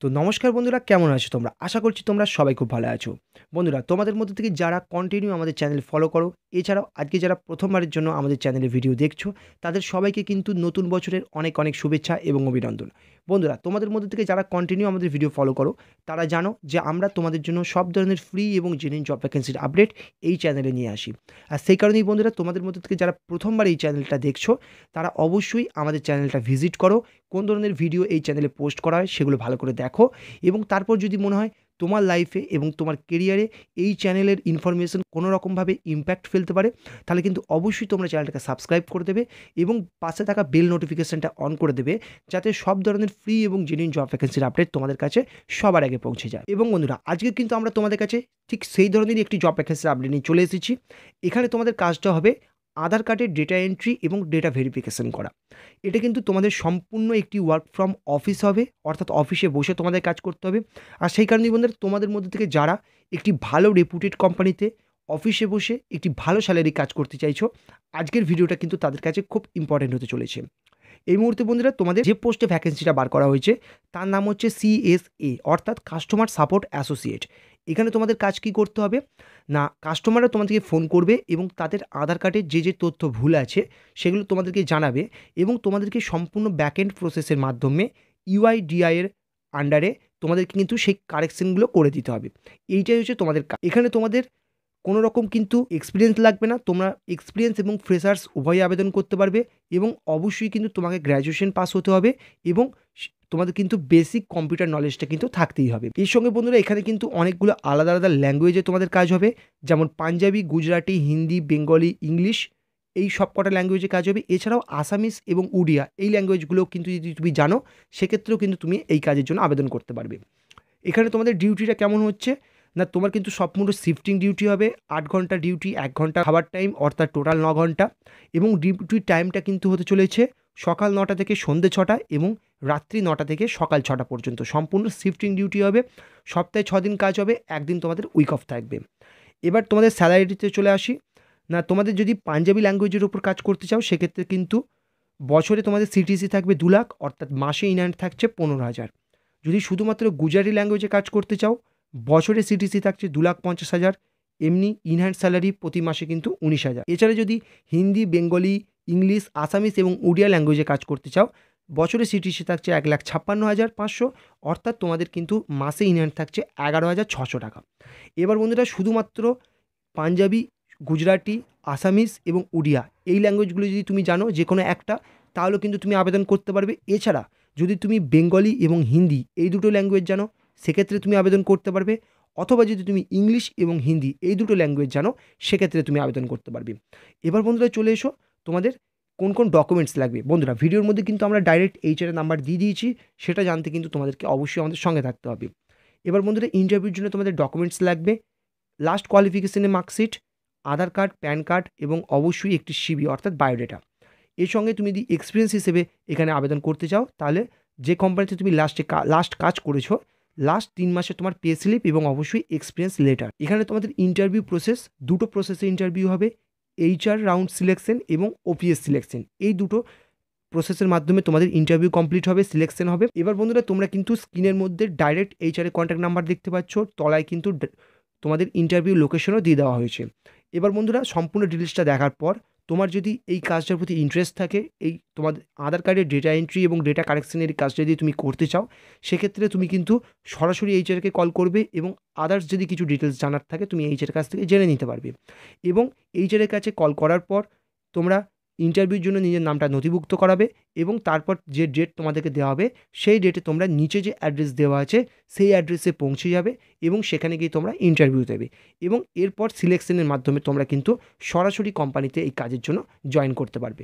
তো নমস্কার বন্ধুরা, কেমন আছো তোমরা? আশা করছি তোমরা সবাই খুব ভালো আছো। বন্ধুরা, তোমাদের মধ্যে থেকে যারা কন্টিনিউ আমাদের চ্যানেল ফলো করো, এছাড়াও আজকে যারা প্রথমবারের জন্য আমাদের চ্যানেলে ভিডিও দেখছো, তাদের সবাইকে কিন্তু নতুন বছরের অনেক অনেক শুভেচ্ছা এবং অভিনন্দন। বন্ধুরা, তোমাদের মধ্যে থেকে যারা কন্টিনিউ আমাদের ভিডিও ফলো করো, তারা জানো যে আমরা তোমাদের জন্য সব ধরনের ফ্রি এবং জেনুইন জব ভ্যাকেন্সির আপডেট এই চ্যানেলে নিয়ে আসি। আর সেই কারণেই বন্ধুরা, তোমাদের মধ্যে থেকে যারা প্রথমবার এই চ্যানেলটা দেখছো, তারা অবশ্যই আমাদের চ্যানেলটা ভিজিট করো। কোন ধরনের ভিডিও এই চ্যানেলে পোস্ট করা হয় সেগুলো ভালো করে দেখো, এবং তারপর যদি মনে হয় তোমার লাইফে এবং তোমার কেরিয়ারে এই চ্যানেলের ইনফরমেশন কোনো রকমভাবে ইম্প্যাক্ট ফেলতে পারে, তাহলে কিন্তু অবশ্যই তোমরা চ্যানেলটাকে সাবস্ক্রাইব করে দেবে এবং পাশে থাকা বেল নোটিফিকেশানটা অন করে দেবে, যাতে সব ধরনের ফ্রি এবং জেনুইন জব ভ্যাকেন্সির আপডেট তোমাদের কাছে সবার আগে পৌঁছে যায়। এবং বন্ধুরা, আজকে কিন্তু আমরা তোমাদের কাছে ঠিক সেই ধরনেরই একটি জব ভ্যাকেন্সির আপডেট নিয়ে চলে এসেছি। এখানে তোমাদের কাজটা হবে আধার কার্ডের ডেটা এন্ট্রি এবং ডেটা ভেরিফিকেশন করা। এটা কিন্তু তোমাদের সম্পূর্ণ একটি ওয়ার্ক ফ্রম অফিস হবে, অর্থাৎ অফিসে বসে তোমাদের কাজ করতে হবে। আর সেই কারণেই বন্ধুরা, তোমাদের মধ্যে থেকে যারা একটি ভালো রেপুটেড কোম্পানিতে অফিসে বসে একটি ভালো স্যালারি কাজ করতে চাইছো, আজকের ভিডিওটা কিন্তু তাদের কাছে খুব ইম্পর্টেন্ট হতে চলেছে। এই মুহূর্তে বন্ধুরা, তোমাদের যে পোস্টে ভ্যাকেন্সিটা বার করা হয়েছে তার নাম হচ্ছে CSA, অর্থাৎ কাস্টমার সাপোর্ট অ্যাসোসিয়েট। এখানে তোমাদের কাজ কি করতে হবে না, কাস্টমাররা তোমাদেরকে ফোন করবে এবং তাদের আধার কার্ডের যে তথ্য ভুল আছে সেগুলো তোমাদেরকে জানাবে, এবং তোমাদেরকে সম্পূর্ণ ব্যাকএন্ড প্রসেসের মাধ্যমে UIDAI এর আন্ডারে তোমাদেরকে কিন্তু সেই কারেকশনগুলো করে দিতে হবে। এইটাই হচ্ছে তোমাদের কাজ। এখানে তোমাদের কোনো রকম কিন্তু এক্সপিরিয়েন্স লাগবে না, তোমরা এক্সপিরিয়েন্স এবং ফ্রেশার্স উভয়ই আবেদন করতে পারবে, এবং অবশ্যই কিন্তু তোমাকে গ্র্যাজুয়েশন পাস হতে হবে, এবং তোমাদের কিন্তু বেসিক কম্পিউটার নলেজটা কিন্তু থাকতেই হবে। এর সঙ্গে বন্ধুরা, এখানে কিন্তু অনেকগুলো আলাদা আলাদা ল্যাঙ্গুয়েজে তোমাদের কাজ হবে, যেমন পাঞ্জাবি, গুজরাটি, হিন্দি, বেঙ্গলি, ইংলিশ, এই সব কটা ল্যাঙ্গুয়েজে কাজ হবে। এছাড়াও আসামিস এবং উড়িয়া, এই ল্যাঙ্গুয়েজগুলোও কিন্তু যদি তুমি জানো, সেক্ষেত্রেও কিন্তু তুমি এই কাজের জন্য আবেদন করতে পারবে। এখানে তোমাদের ডিউটিটা কেমন হচ্ছে না, তোমার কিন্তু সম্পূর্ণ শিফটিং ডিউটি হবে। 8 ঘন্টা ডিউটি, 1 ঘন্টা খাবার টাইম, অর্থাৎ টোটাল 9 ঘন্টা। এবং ডিউটির টাইমটা কিন্তু হতে চলেছে সকাল 9টা থেকে সন্ধ্যে 6টা এবং রাত্রি 9টা থেকে সকাল 6টা পর্যন্ত। সম্পূর্ণ শিফটিং ডিউটি হবে। সপ্তাহে 6 দিন কাজ হবে, একদিন তোমাদের উইক অফ থাকবে। এবার তোমাদের স্যালারিতে চলে আসি। না, তোমাদের যদি পাঞ্জাবি ল্যাঙ্গুয়েজের উপর কাজ করতে চাও, সেক্ষেত্রে কিন্তু বছরে তোমাদের CTC থাকবে 2 লাখ, অর্থাৎ মাসে ইন হ্যান্ড থাকছে 15,000। যদি শুধুমাত্র গুজরাটি ল্যাঙ্গুয়েজে কাজ করতে চাও, বছরে CTC থাকছে 2,50,000। এমনি ইনহ্যান্ড স্যালারি প্রতি মাসে কিন্তু 19,000। এছাড়া যদি হিন্দি, বেঙ্গলি, ইংলিশ, আসামিস এবং উড়িয়া ল্যাঙ্গুয়েজে কাজ করতে চাও, বছরে CTC থাকছে 1,56,500, অর্থাৎ তোমাদের কিন্তু মাসে ইনহ্যান্ড থাকছে 11,600 টাকা। এবার বন্ধুরা, শুধুমাত্র পাঞ্জাবি, গুজরাটি, আসামিস এবং উড়িয়া, এই ল্যাঙ্গুয়েজগুলো যদি তুমি জানো যে কোনো একটা, তাহলে কিন্তু তুমি আবেদন করতে পারবে। এছাড়া যদি তুমি বেঙ্গলি এবং হিন্দি এই দুটো ল্যাঙ্গুয়েজ জানো, সেক্ষেত্রে তুমি আবেদন করতে পারবে। অথবা যদি তুমি ইংলিশ এবং হিন্দি এই দুটো ল্যাঙ্গুয়েজ জানো, সেক্ষেত্রে তুমি আবেদন করতে পারবে। এবার বন্ধুরা, চলে এসো তোমাদের কোন কোন ডকুমেন্টস লাগবে। বন্ধুরা, ভিডিওর মধ্যে কিন্তু আমরা ডাইরেক্ট HR এর নাম্বার দিয়ে দিয়েছি, সেটা জানতে কিন্তু তোমাদেরকে অবশ্যই আমাদের সঙ্গে থাকতে হবে। এবার বন্ধুরা, ইন্টারভিউর জন্য তোমাদের ডকুমেন্টস লাগবে লাস্ট কোয়ালিফিকেশনের মার্কশিট, আধার কার্ড, প্যান কার্ড এবং অবশ্যই একটি CV অর্থাৎ বায়োডেটা। এর সঙ্গে তুমি যদি এক্সপিরিয়েন্স হিসেবে এখানে আবেদন করতে চাও, তাহলে যে কোম্পানিতে তুমি লাস্ট কাজ করেছো, লাস্ট 3 মাসে তোমার পে স্লিপ এবং অবশ্যই এক্সপিরিয়েন্স লেটার। এখানে তোমাদের ইন্টারভিউ প্রসেস, দুটো প্রসেসে ইন্টারভিউ হবে, HR রাউন্ড সিলেকশন এবং OPS সিলেকশন। এই দুটো প্রসেসের মাধ্যমে তোমাদের ইন্টারভিউ কমপ্লিট হবে, সিলেকশন হবে। এবার বন্ধুরা, তোমরা কিন্তু স্ক্রিনের মধ্যে ডাইরেক্ট HR এর কন্ট্যাক্ট নাম্বার দেখতে পাচ্ছ, তলায় কিন্তু তোমাদের ইন্টারভিউ লোকেশনও দিয়ে দেওয়া হয়েছে। এবার বন্ধুরা, সম্পূর্ণ ডিটেলসটা দেখার পর তোমার যদি এই কাজটার প্রতি ইন্টারেস্ট থাকে, এই তোমাদের আধার কার্ডের ডেটা এন্ট্রি এবং ডেটা কারেকশনের কাজটা যদি তুমি করতে চাও, সেক্ষেত্রে তুমি কিন্তু সরাসরি HR-কে কল করবে, এবং আদার্স যদি কিছু ডিটেলস জানার থাকে তুমি HR কাছ থেকে জেনে নিতে পারবে। এবং HR-এর কাছে কল করার পর তোমরা ইন্টারভিউর জন্য নিজের নামটা নথিভুক্ত করাবে, এবং তারপর যে ডেট তোমাদেরকে দেওয়া হবে, সেই ডেটে তোমরা নিচে যে অ্যাড্রেস দেওয়া আছে সেই অ্যাড্রেসে পৌঁছে যাবে, এবং সেখানে গিয়ে তোমরা ইন্টারভিউ দেবে, এবং এরপর সিলেকশনের মাধ্যমে তোমরা কিন্তু সরাসরি কোম্পানিতে এই কাজের জন্য জয়েন করতে পারবে।